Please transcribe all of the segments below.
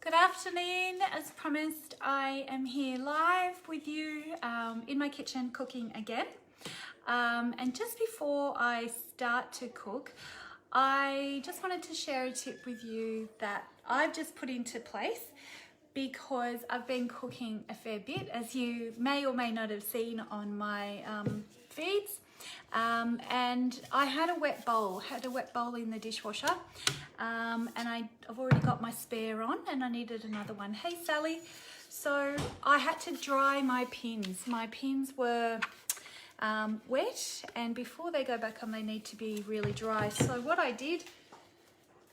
Good afternoon. As promised, I am here live with you in my kitchen cooking again. And just before I start to cook, I just wanted to share a tip with you that I've just put into place because I've been cooking a fair bit, as you may or may not have seen on my feeds. And I had a wet bowl in the dishwasher, and I've already got my spare on and I needed another one. Hey Sally. So I had to dry my pins. My pins were wet, and before they go back on they need to be really dry. So what I did,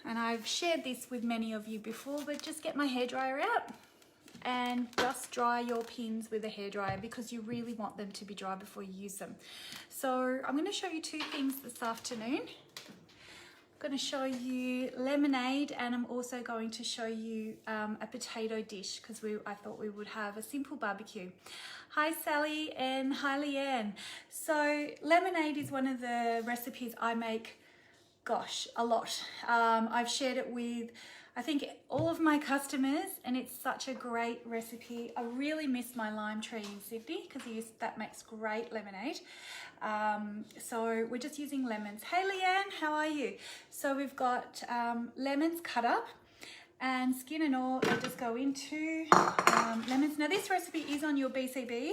and I've shared this with many of you before, but just get my hairdryer out and just dry your pins with a hairdryer because you really want them to be dry before you use them. So I'm going to show you two things this afternoon. I'm going to show you lemonade, and I'm also going to show you a potato dish because I thought we would have a simple barbecue. Hi Sally and hi Leanne. So lemonade is one of the recipes I make, gosh, a lot. I've shared it with I think all of my customers, and it's such a great recipe. I really miss my lime tree in Sydney because that makes great lemonade. So we're just using lemons. Hey Leanne, how are you? So we've got lemons cut up and skin and all. They just go into lemons. Now this recipe is on your BCB,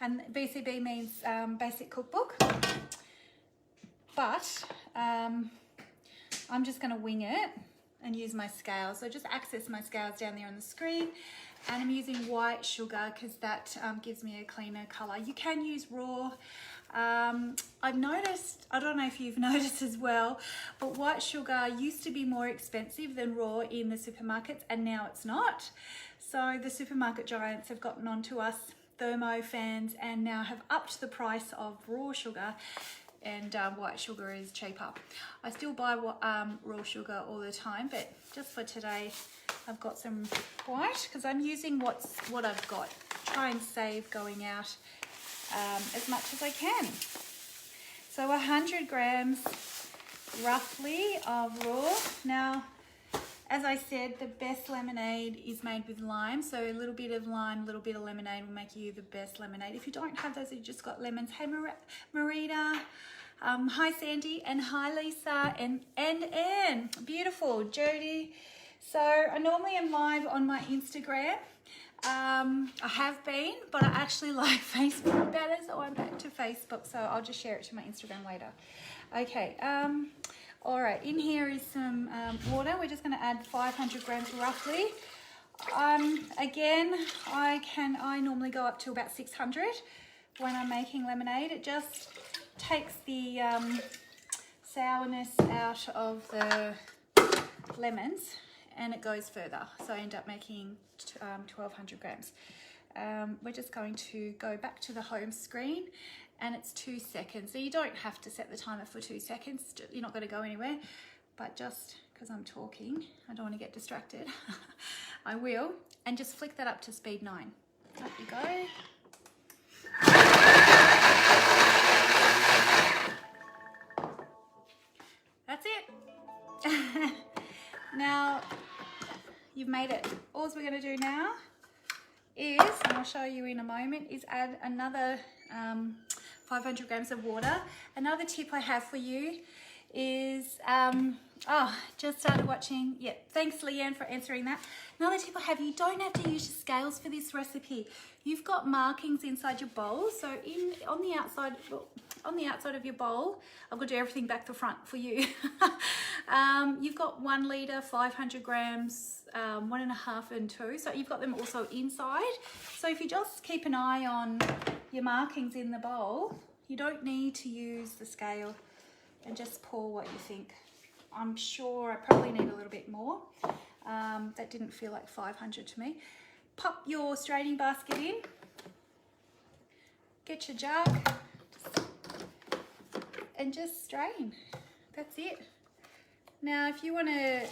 and BCB means basic cookbook. But I'm just going to wing it and use my scales. So just access my scales down there on the screen, and I'm using white sugar because that gives me a cleaner color. You can use raw. I've noticed, I don't know if you've noticed as well, but white sugar used to be more expensive than raw in the supermarkets, and now it's not. So the supermarket giants have gotten onto us thermo fans and now have upped the price of raw sugar, and white sugar is cheaper. I still buy raw sugar all the time, but just for today I've got some white because I'm using what I've got. Try and save going out as much as I can. So 100 grams roughly of raw. Now, as I said, the best lemonade is made with lime. So a little bit of lime, a little bit of lemonade will make you the best lemonade. If you don't have those, you just got lemons. Hey Marita, hi Sandy, and hi Lisa, and Anne. Beautiful, Jody. So I normally am live on my Instagram. I have been, but I actually like Facebook better, so I'm back to Facebook. So I'll just share it to my Instagram later. Okay. All right, in here is some water. We're just going to add 500 grams roughly. Again, I normally go up to about 600 when I'm making lemonade. It just takes the sourness out of the lemons and it goes further. So I end up making 1200 grams. We're just going to go back to the home screen, and it's 2 seconds. So you don't have to set the timer for 2 seconds. You're not going to go anywhere, but just because I'm talking, I don't want to get distracted. I will. And just flick that up to speed 9. Up you go. That's it. Now you've made it. All we're going to do now is, and I'll show you in a moment, is add another 500 grams of water. Another tip I have for you is, just started watching. Yeah, thanks Leanne for answering that. Another tip I have, you don't have to use your scales for this recipe. You've got markings inside your bowl. So on the outside of your bowl, I'm going to do everything back to front for you. You've got 1 litre, 500 grams, 1.5 and 2. So you've got them also inside. So if you just keep an eye on your markings in the bowl, you don't need to use the scale, and just pour what you think. I'm sure I probably need a little bit more. That didn't feel like 500 to me. Pop your straining basket in. Get your jug and just strain. That's it. Now, if you want to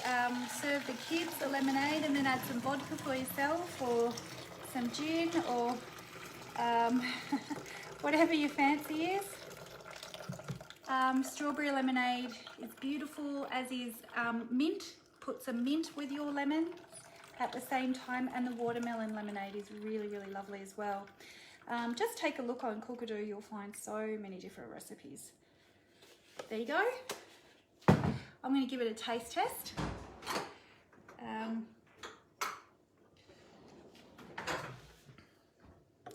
serve the kids the lemonade and then add some vodka for yourself, or some gin, or whatever your fancy is. Strawberry lemonade is beautiful, as is mint. Put some mint with your lemon at the same time, and the watermelon lemonade is really, really lovely as well. Just take a look on Cookadoo, you'll find so many different recipes. There you go. I'm going to give it a taste test.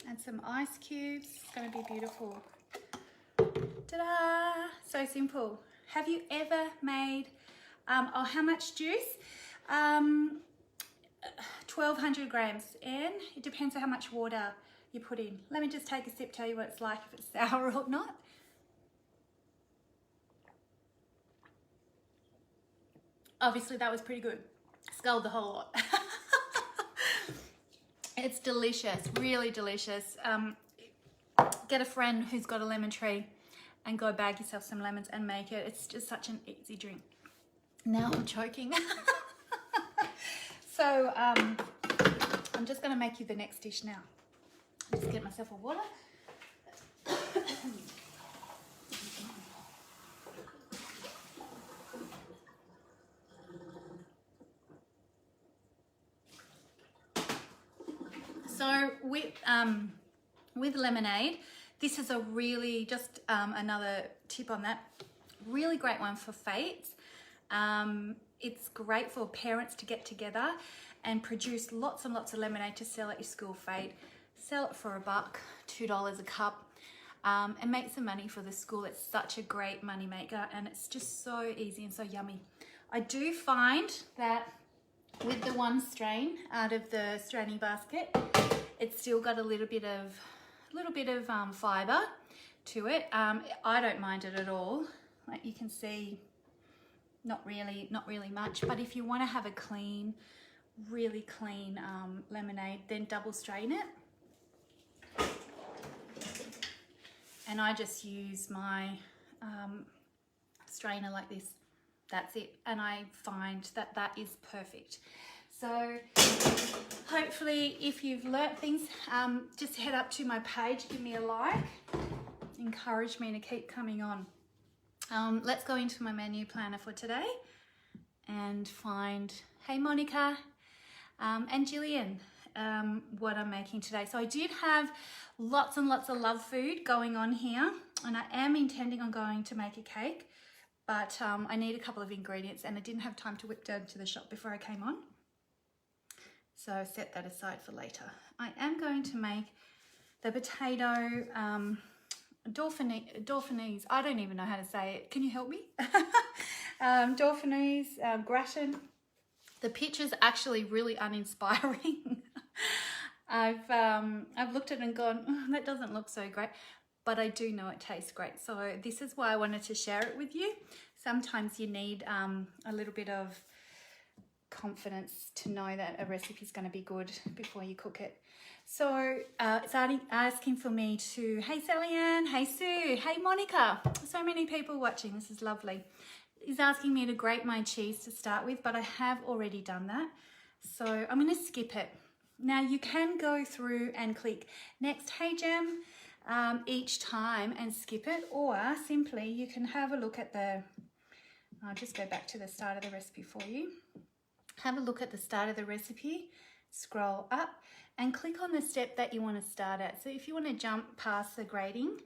And some ice cubes. It's going to be beautiful. Ta-da! So simple. Have you ever made, oh, how much juice? 1200 grams, and it depends on how much water you put in. Let me just take a sip, tell you what it's like, if it's sour or not. Obviously that was pretty good. Sculled the whole lot. It's delicious, really delicious. Get a friend who's got a lemon tree and go bag yourself some lemons and make it. It's just such an easy drink. Now I'm choking. So I'm just gonna make you the next dish now. Just get myself a water. So with lemonade, this is a really, just another tip on that, really great one for fates. It's great for parents to get together and produce lots and lots of lemonade to sell at your school fete. Sell it for $1, $2 a cup, and make some money for the school. It's such a great money maker, and it's just so easy and so yummy. I do find that with the one strain out of the straining basket, it's still got a little bit of fiber to it. I don't mind it at all. Like you can see, not really much. But if you want to have a clean, really clean lemonade, then double strain it. And I just use my strainer like this. That's it. And I find that that is perfect. So hopefully if you've learnt things, just head up to my page, give me a like, encourage me to keep coming on. Let's go into my menu planner for today and find, hey Monica and Jillian, what I'm making today. So I did have lots and lots of love food going on here, and I am intending on going to make a cake, but I need a couple of ingredients and I didn't have time to whip down to the shop before I came on. So I set that aside for later. I am going to make the potato Dauphinese. I don't even know how to say it. Can you help me? Dauphinese gratin. The picture's actually really uninspiring. I've looked at it and gone, oh, that doesn't look so great, but I do know it tastes great. So this is why I wanted to share it with you. Sometimes you need a little bit of confidence to know that a recipe is going to be good before you cook it. So it's asking for me to, hey Sally Ann, hey Sue, hey Monica. So many people watching, this is lovely. It's asking me to grate my cheese to start with, but I have already done that. So I'm going to skip it. Now you can go through and click next, hey Gem, each time and skip it, or simply you can have a look at the, I'll just go back to the start of the recipe for you. Have a look at the start of the recipe, scroll up and click on the step that you want to start at. So if you want to jump past the grating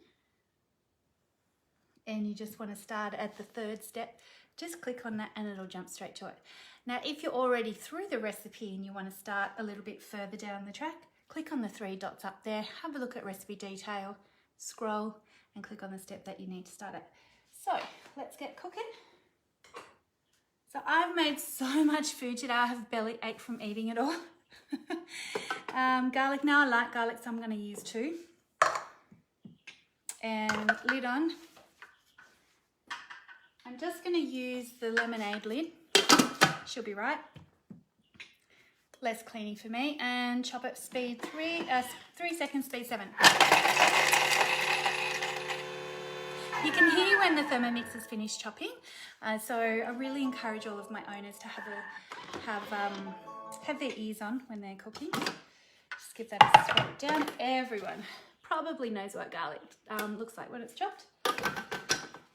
and you just want to start at the third step, just click on that and it'll jump straight to it. Now, if you're already through the recipe and you want to start a little bit further down the track, click on the 3 dots up there, have a look at recipe detail, scroll and click on the step that you need to start at. So let's get cooking. So I've made so much food today, I have belly ache from eating it all. Garlic, now I like garlic, so I'm going to use 2. And lid on. I'm just going to use the lemonade lid, she'll be right. Less cleaning for me, and chop it speed 3 seconds, speed 7. You can hear when the Thermomix is finished chopping, so I really encourage all of my owners to have their ears on when they're cooking. Just give that a scrape down. Everyone probably knows what garlic looks like when it's chopped.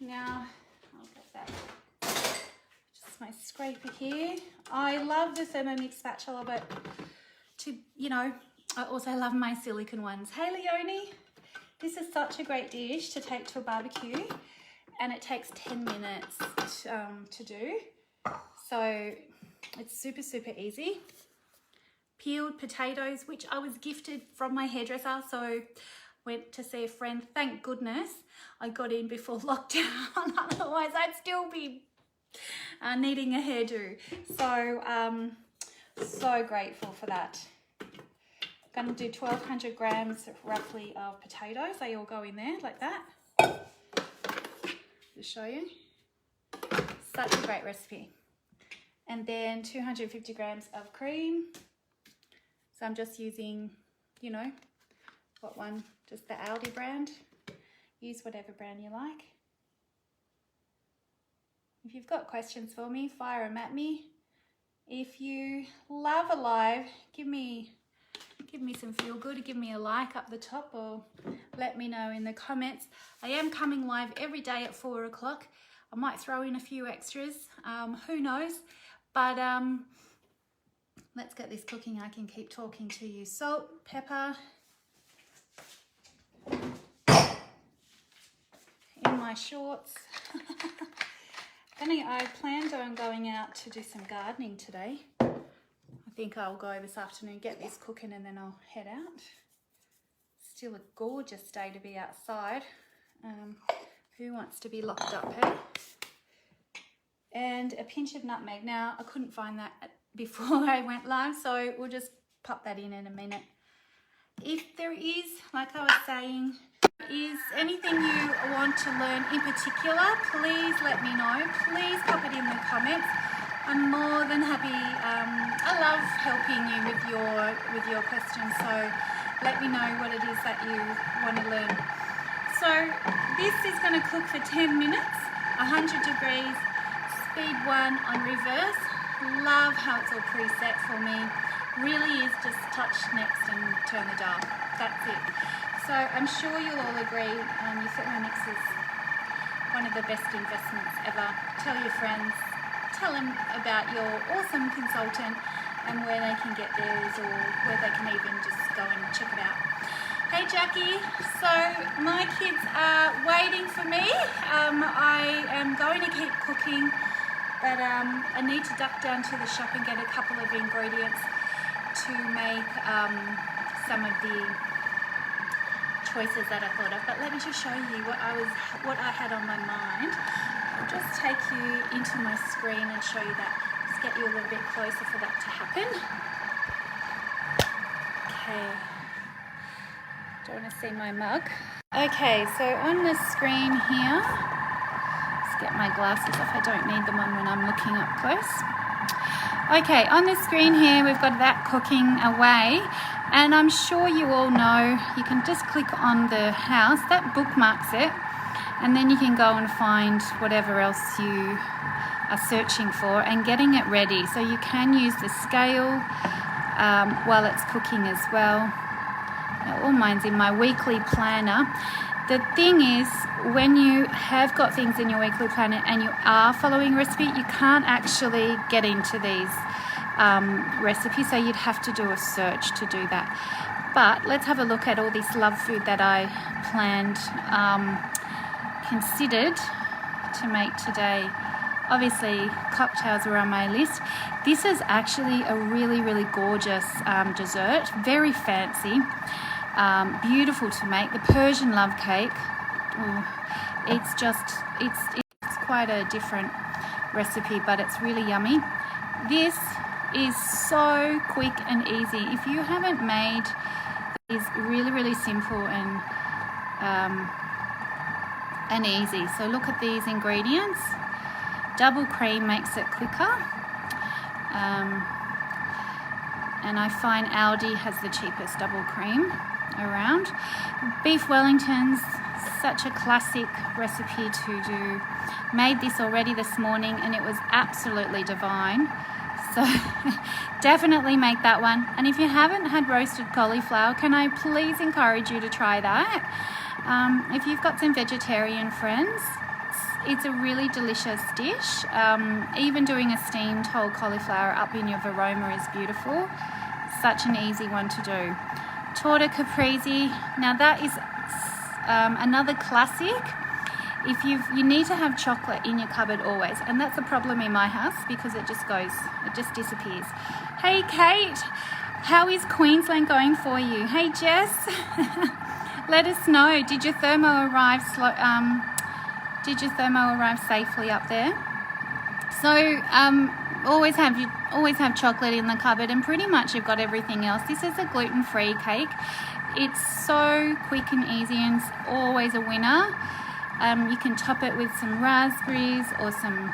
Now I'll get that. Just my scraper here. I love the Thermomix spatula, but I also love my silicone ones. Hey Leonie, this is such a great dish to take to a barbecue, and it takes 10 minutes to do. So it's super, super easy. Peeled potatoes, which I was gifted from my hairdresser, so went to see a friend. Thank goodness I got in before lockdown, otherwise I'd still be needing a hairdo. So so grateful for that. I'm going to do 1,200 grams roughly of potatoes. They all go in there like that. Just show you. Such a great recipe. And then 250 grams of cream. So I'm just using, what one? Just the Aldi brand. Use whatever brand you like. If you've got questions for me, fire them at me. If you love Alive, give me some feel good, give me a like up the top, or let me know in the comments. I am coming live every day at 4 o'clock. I might throw in a few extras, who knows, but let's get this cooking. I can keep talking to you. Salt, pepper in my shorts. I planned on going out to do some gardening today. I think I'll go this afternoon, get this cooking, and then I'll head out. Still a gorgeous day to be outside. Who wants to be locked up, eh? And a pinch of nutmeg. Now, I couldn't find that before I went live, so we'll just pop that in a minute. If there is, like I was saying, is anything you want to learn in particular, please let me know. Please pop it in the comments. I'm more than happy. I love helping you with your questions, so let me know what it is that you want to learn. So this is going to cook for 10 minutes, 100 degrees, speed 1 on reverse. Love how it's all preset for me. Really is just touch next and turn the dial. That's it. So I'm sure you'll all agree, your Thermomix is one of the best investments ever. Tell your friends, tell them about your awesome consultant and where they can get theirs, or where they can even just go and check it out. Hey Jackie, so my kids are waiting for me. I am going to keep cooking, but I need to duck down to the shop and get a couple of ingredients to make some of the choices that I thought of. But let me just show you what I had on my mind. I'll just take you into my screen and show you that. Just get you a little bit closer for that to happen. Okay. Don't want to see my mug. Okay, so on the screen here, let's get my glasses off. I don't need them on when I'm looking up close. Okay, on the screen here, we've got that cooking away. And I'm sure you all know, you can just click on the house, that bookmarks it, and then you can go and find whatever else you are searching for and getting it ready. So you can use the scale while it's cooking as well. All mine's in my weekly planner. The thing is, when you have got things in your weekly planner and you are following recipe, you can't actually get into these recipes, so you'd have to do a search to do that. But let's have a look at all this love food that I planned, considered to make today. Obviously, cocktails were on my list. This is actually a really, really gorgeous dessert, very fancy, beautiful to make. The Persian love cake. It's quite a different recipe, but it's really yummy. This is so quick and easy. If you haven't made, it's really, really simple and easy. So look at these ingredients. Double cream makes it quicker. And I find Aldi has the cheapest double cream around. Beef Wellingtons, such a classic recipe to do. Made this already this morning and it was absolutely divine. So definitely make that one. And if you haven't had roasted cauliflower, can I please encourage you to try that? If you've got some vegetarian friends, it's a really delicious dish. Even doing a steamed whole cauliflower up in your Veroma is beautiful. Such an easy one to do. Torta caprese, now that is another classic. If you need to have chocolate in your cupboard always, and that's a problem in my house because it just disappears. Hey Kate, how is Queensland going for you? Hey Jess, let us know. Did your thermo arrive safely up there? So always have chocolate in the cupboard, and pretty much you've got everything else. This is a gluten-free cake. It's so quick and easy, and it's always a winner. You can top it with some raspberries or some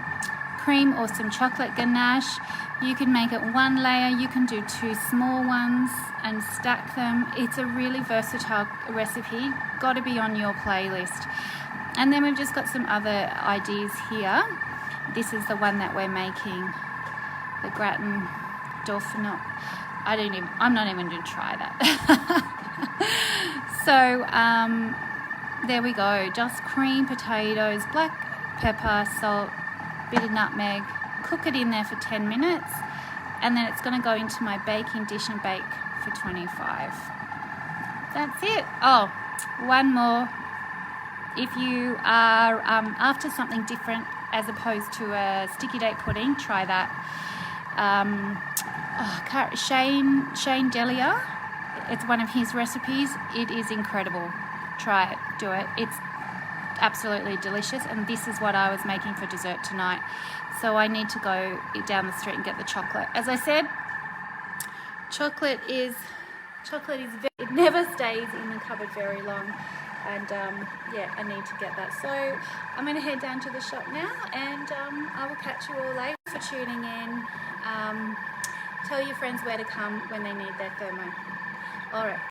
cream or some chocolate ganache. You can make it one layer. You can do 2 small ones and stack them. It's a really versatile recipe. Got to be on your playlist. And then we've just got some other ideas here. This is the one that we're making, the gratin dauphinoise. I'm not even going to try that. So there we go. Just cream, potatoes, black pepper, salt, bit of nutmeg. Cook it in there for 10 minutes, and then it's going to go into my baking dish and bake for 25. That's it. Oh, one more. If you are after something different as opposed to a sticky date pudding, try that. Shane Delia, it's one of his recipes. It is incredible. Try it, do it. It's absolutely delicious, and this is what I was making for dessert tonight. So I need to go down the street and get the chocolate. As I said, chocolate is it never stays in the cupboard very long, and yeah, I need to get that. So I'm going to head down to the shop now, and I will catch you all later. For tuning in. Tell your friends where to come when they need their thermo. All right.